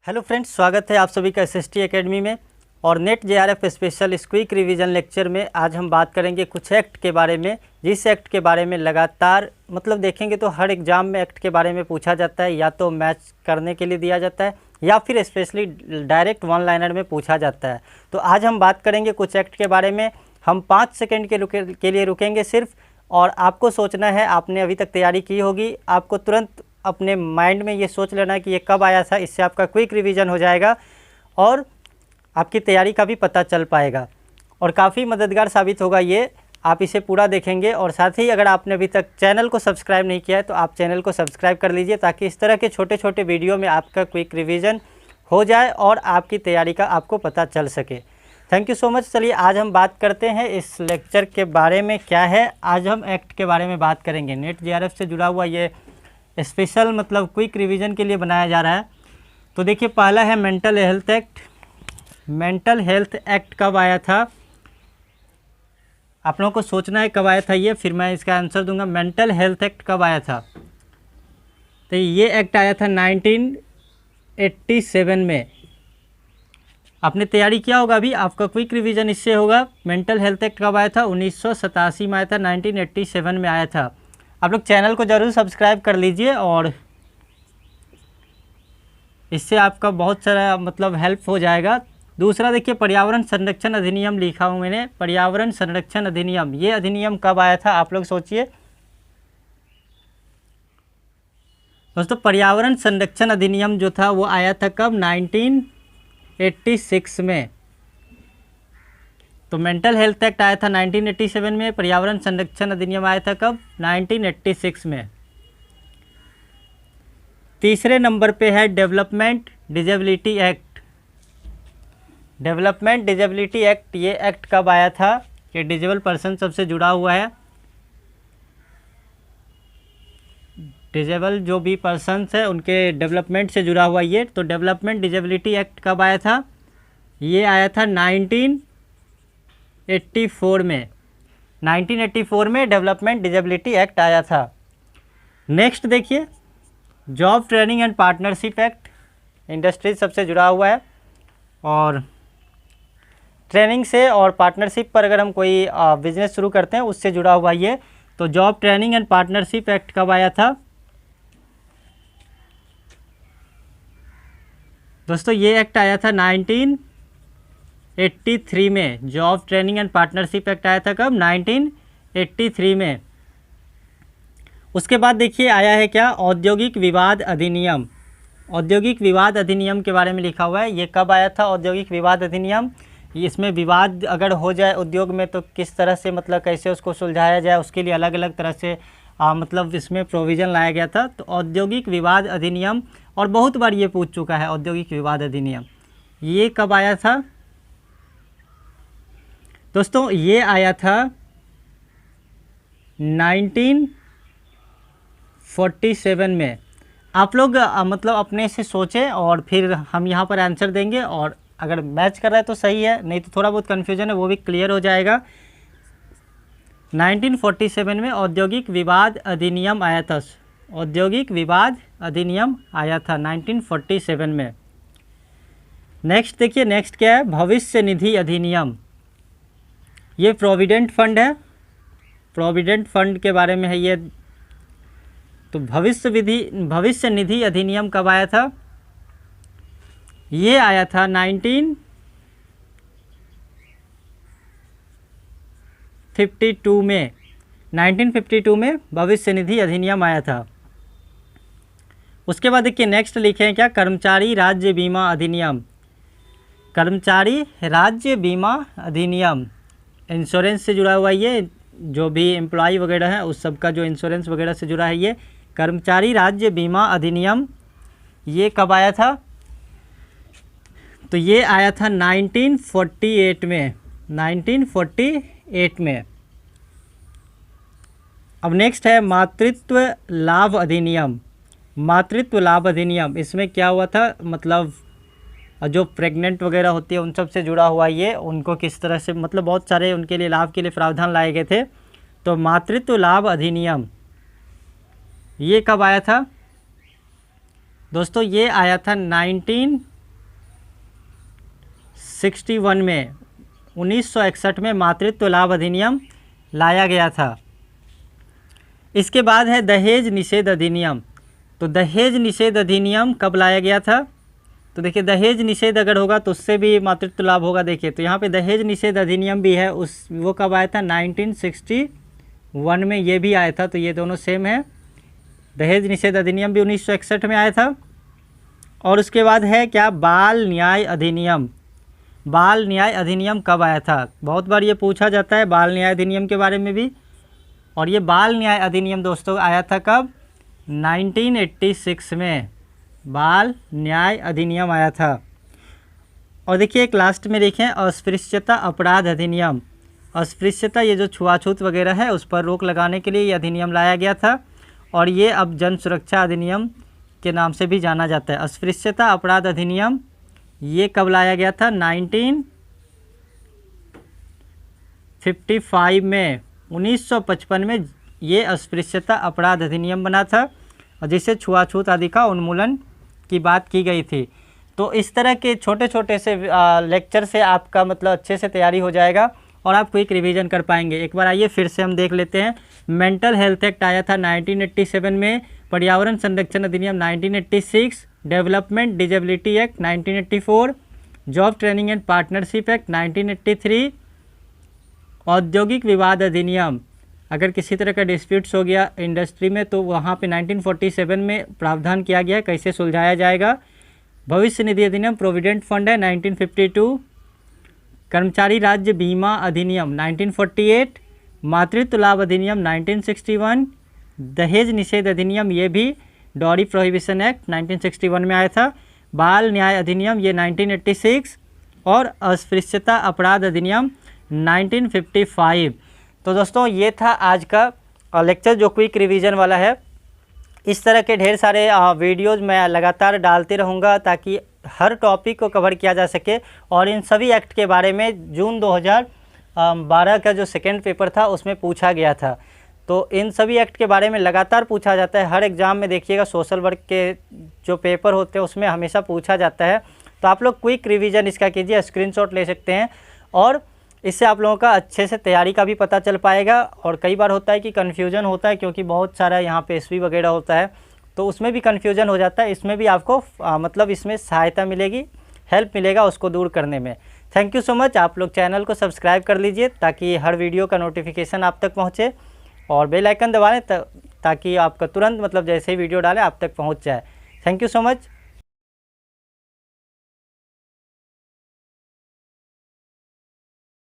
Hello friends, स्वागत है आप सभी का एसएसटी एकेडमी में। और नेट जेआरएफ स्पेशल इस क्विक रिवीजन लेक्चर में आज हम बात करेंगे कुछ एक्ट के बारे में, जिस एक्ट के बारे में लगातार देखेंगे तो हर एग्ज़ाम में एक्ट के बारे में पूछा जाता है, या तो मैच करने के लिए दिया जाता है या फिर स्पेशली डायरेक्ट वन लाइनर में पूछा जाता है। तो आज हम बात करेंगे कुछ एक्ट के बारे में। हम 5 सेकेंड के लिए रुकेंगे सिर्फ, और आपको सोचना है, आपने अभी तक तैयारी की होगी, आपको तुरंत अपने माइंड में ये सोच लेना है कि ये कब आया था। इससे आपका क्विक रिवीजन हो जाएगा और आपकी तैयारी का भी पता चल पाएगा और काफ़ी मददगार साबित होगा ये। आप इसे पूरा देखेंगे और साथ ही अगर आपने अभी तक चैनल को सब्सक्राइब नहीं किया है तो आप चैनल को सब्सक्राइब कर लीजिए, ताकि इस तरह के छोटे छोटे वीडियो में आपका क्विक रिवीजन हो जाए और आपकी तैयारी का आपको पता चल सके। Thank you so much. चलिए आज हम बात करते हैं इस लेक्चर के बारे में क्या है। आज हम एक्ट के बारे में बात करेंगे। नेट जेआरएफ से जुड़ा हुआ ये स्पेशल क्विक रिवीजन के लिए बनाया जा रहा है। तो देखिए, पहला है mental health act. Mental health act कब आया था, आप लोगों को सोचना है कब आया था ये, फिर मैं इसका आंसर दूंगा। मेंटल हेल्थ एक्ट कब आया था? तो ये एक्ट आया था 1987 में। आपने तैयारी किया होगा, अभी आपका क्विक रिवीजन इससे होगा। मेंटल हेल्थ एक्ट कब आया था? 1987 में आया था, 1987 में आया था। आप लोग चैनल को ज़रूर सब्सक्राइब कर लीजिए और इससे आपका बहुत सारा हेल्प हो जाएगा। दूसरा देखिए, पर्यावरण संरक्षण अधिनियम लिखा हूँ मैंने। पर्यावरण संरक्षण अधिनियम, ये अधिनियम कब आया था आप लोग सोचिए दोस्तों। पर्यावरण संरक्षण अधिनियम जो था वो आया था कब? 1986 में। तो मेंटल हेल्थ एक्ट आया था 1987 में, पर्यावरण संरक्षण अधिनियम आया था कब? 1986 में। तीसरे नंबर पे है development disability act. Development disability act, ये एक्ट कब आया था? कि डिजेबल पर्सन सबसे जुड़ा हुआ है, डिजेबल जो भी पर्सनस है उनके डेवलपमेंट से जुड़ा हुआ ये। तो डेवलपमेंट डिजेबिलिटी एक्ट कब आया था? ये आया था 1984 में। 1984 में डेवलपमेंट डिजेबिलिटी एक्ट आया था। नेक्स्ट देखिए, job training and partnership act. Industry सबसे जुड़ा हुआ है और ट्रेनिंग से और पार्टनरशिप पर अगर हम कोई बिजनेस शुरू करते हैं उससे जुड़ा हुआ ये। तो job training and partnership act कब आया था दोस्तों? ये एक्ट आया था 1983 में। Job training and partnership act आया था कब? 1983 में। उसके बाद देखिए आया है क्या? औद्योगिक विवाद अधिनियम। औद्योगिक विवाद अधिनियम के बारे में लिखा हुआ है। ये कब आया था औद्योगिक विवाद अधिनियम? इसमें विवाद अगर हो जाए उद्योग में तो किस तरह से कैसे उसको सुलझाया जाए, उसके लिए अलग अलग तरह से इसमें प्रोविज़न लाया गया था। तो औद्योगिक विवाद अधिनियम, और बहुत बार ये पूछ चुका है औद्योगिक विवाद अधिनियम, ये कब आया था दोस्तों? ये आया था 1947 में। आप लोग अपने से सोचें और फिर हम यहाँ पर आंसर देंगे, और अगर मैच कर रहा है तो सही है, नहीं तो थोड़ा बहुत कन्फ्यूजन है वो भी क्लियर हो जाएगा। 1947 में औद्योगिक विवाद अधिनियम आया था। औद्योगिक विवाद अधिनियम आया था 1947 में। नेक्स्ट देखिए, नेक्स्ट क्या है? भविष्य निधि अधिनियम। ये प्रोविडेंट फंड है, प्रोविडेंट फंड के बारे में है ये। तो भविष्य निधि अधिनियम कब आया था? ये आया था 1952 में। 1952 में भविष्य निधि अधिनियम आया था। उसके बाद देखिए नेक्स्ट लिखे हैं क्या? कर्मचारी राज्य बीमा अधिनियम। कर्मचारी राज्य बीमा अधिनियम, इंश्योरेंस से जुड़ा हुआ ये, जो भी एम्प्लॉय वगैरह है उस सब का जो इंश्योरेंस वगैरह से जुड़ा है ये कर्मचारी राज्य बीमा अधिनियम। ये कब आया था? तो ये आया था 1948 में। 1948 में। अब नेक्स्ट है मातृत्व लाभ अधिनियम। मातृत्व लाभ अधिनियम, इसमें क्या हुआ था? जो प्रेग्नेंट वगैरह होती है उन सब से जुड़ा हुआ ये, उनको किस तरह से बहुत सारे उनके लिए लाभ के लिए प्रावधान लाए गए थे। तो मातृत्व लाभ अधिनियम ये कब आया था? दोस्तों ये आया था 19 1961 में 1961 में मातृत्व लाभ अधिनियम लाया गया था। इसके बाद है दहेज निषेध अधिनियम। तो दहेज निषेध अधिनियम कब लाया गया था? तो देखिए दहेज निषेध अगर होगा तो उससे भी मातृत्व लाभ होगा। देखिए तो यहाँ पे दहेज निषेध अधिनियम भी है, वो कब आया था? 1961 में ये भी आया था। तो ये दोनों सेम है। दहेज निषेध अधिनियम भी 1961 में आया था। और उसके बाद है क्या? बाल न्याय अधिनियम। बाल न्याय अधिनियम कब आया था? बहुत बार ये पूछा जाता है बाल न्याय अधिनियम के बारे में भी। और ये बाल न्याय अधिनियम दोस्तों आया था कब? 1986 में बाल न्याय अधिनियम आया था। और देखिए एक लास्ट में देखें अस्पृश्यता अपराध अधिनियम। अस्पृश्यता ये जो छुआछूत वगैरह है उस पर रोक लगाने के लिए ये अधिनियम लाया गया था। और ये अब जन सुरक्षा अधिनियम के नाम से भी जाना जाता है। अस्पृश्यता अपराध अधिनियम ये कब लाया गया था? 1955 में 1955 में ये अस्पृश्यता अपराध अधिनियम बना था और जिससे छुआछूत आदि का उन्मूलन की बात की गई थी। तो इस तरह के छोटे छोटे से लेक्चर से आपका मतलब अच्छे से तैयारी हो जाएगा और आप क्विक रिवीजन कर पाएंगे। एक बार आइए फिर से हम देख लेते हैं। मेंटल हेल्थ एक्ट आया था 1987 में, पर्यावरण संरक्षण अधिनियम 1986, development disability act 1984, job training and partnership act 1983, औद्योगिक विवाद अधिनियम। अगर किसी तरह का डिस्प्यूट्स हो गया इंडस्ट्री में तो वहाँ पे 1947 में प्रावधान किया गया है कैसे सुलझाया जाएगा। भविष्य निधि अधिनियम प्रोविडेंट फंड है 1952, कर्मचारी राज्य बीमा अधिनियम 1948, मातृत्व लाभ अधिनियम 1961, दहेज निषेध अधिनियम ये भी डॉरी प्रोहिबिशन एक्ट 1961 में आया था, बाल न्याय अधिनियम ये 1986 और अस्पृश्यता अपराध अधिनियम 1955। तो दोस्तों ये था आज का लेक्चर जो क्विक रिवीजन वाला है। इस तरह के ढेर सारे वीडियोज़ मैं लगातार डालते रहूँगा ताकि हर टॉपिक को कवर किया जा सके। और इन सभी एक्ट के बारे में जून 2012 का जो सेकेंड पेपर था उसमें पूछा गया था। तो इन सभी एक्ट के बारे में लगातार पूछा जाता है। हर एग्ज़ाम में देखिएगा सोशल वर्क के जो पेपर होते हैं उसमें हमेशा पूछा जाता है। तो आप लोग क्विक रिवीजन इसका कीजिए, स्क्रीनशॉट ले सकते हैं और इससे आप लोगों का अच्छे से तैयारी का भी पता चल पाएगा। और कई बार होता है कि कन्फ्यूजन होता है क्योंकि बहुत सारा यहाँ पे एसवी वगैरह होता है तो उसमें भी कन्फ्यूजन हो जाता है। इसमें भी आपको मतलब इसमें सहायता मिलेगी, हेल्प मिलेगा उसको दूर करने में। Thank you so much. आप लोग चैनल को सब्सक्राइब कर लीजिए ताकि हर वीडियो का नोटिफिकेशन आप तक पहुँचे और बेल आइकन दबा लें ताकि आपका तुरंत मतलब जैसे ही वीडियो डालें आप तक पहुँच जाए। Thank you so much.